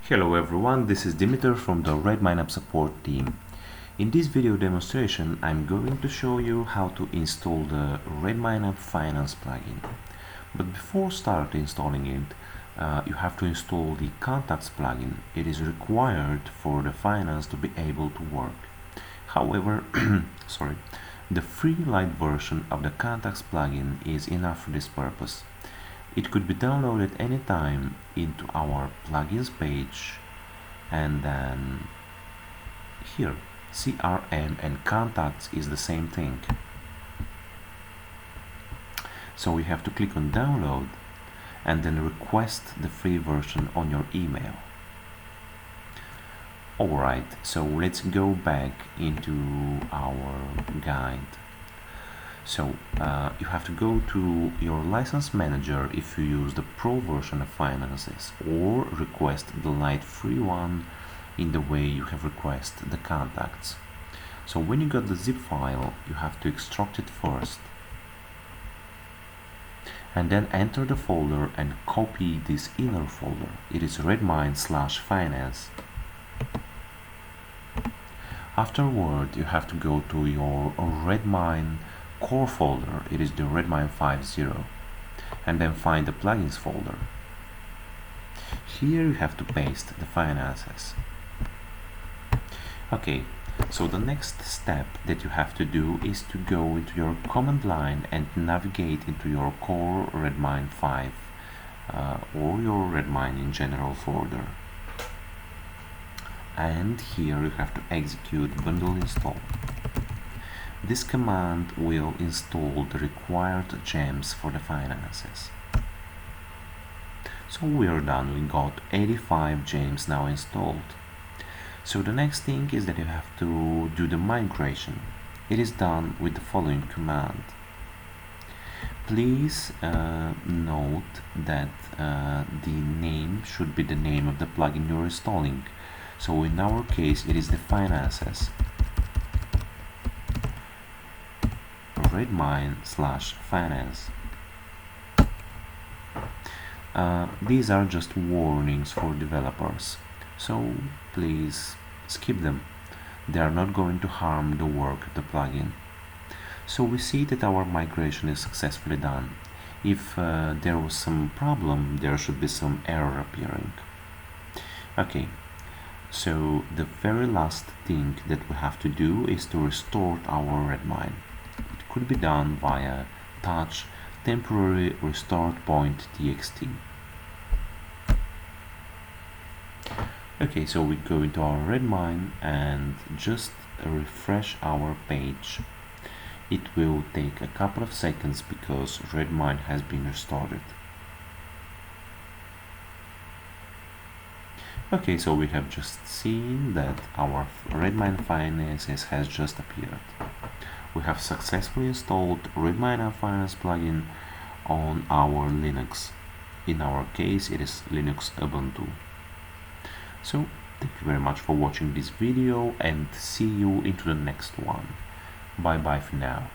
Hello everyone, this is Dimitar from the RedmineUP support team. In this video demonstration, I'm going to show you how to install the RedmineUP Finance plugin. But before start installing it, you have to install the Contacts plugin. It is required for the finance to be able to work. However, the free light version of the Contacts plugin is enough for this purpose. It could be downloaded anytime into our plugins page, and then here CRM and contacts is the same thing. So we have to click on download and then request the free version on your email. Alright, so let's go back into our guide. So you have to go to your license manager if you use the pro version of finances, or request the light free one in the way you have requested the contacts. So when you got the zip file, you have to extract it first and then enter the folder and copy this inner folder. It is Redmine/finance. Afterward, you have to go to your Redmine core folder. It is the Redmine 5.0, and then find the plugins folder. Here you have to paste the finances. Okay, so the next step that you have to do is to go into your command line and navigate into your core Redmine 5 or your Redmine in general folder. And here you have to execute bundle install. This command will install the required gems for the finances. So we are done. We got 85 gems now installed. So the next thing is that you have to do the migration. It is done with the following command. Please note that the name should be the name of the plugin you're installing. So in our case, it is the finances. Redmine/finance. These are just warnings for developers, so please skip them. They are not going to harm the work of the plugin. So we see that our migration is successfully done. If there was some problem, there should be some error appearing. Okay, so the very last thing that we have to do is to restore our Redmine. It could be done via touch temporary restored point txt. Okay, so we go into our Redmine and just refresh our page. It will take a couple of seconds because Redmine has been restored. Okay, so we have just seen that our Redmine Finances has just appeared. We have successfully installed RedmineUP Finance plugin on our Linux. In our case, it is Linux Ubuntu. So, thank you very much for watching this video and see you into the next one. Bye bye for now.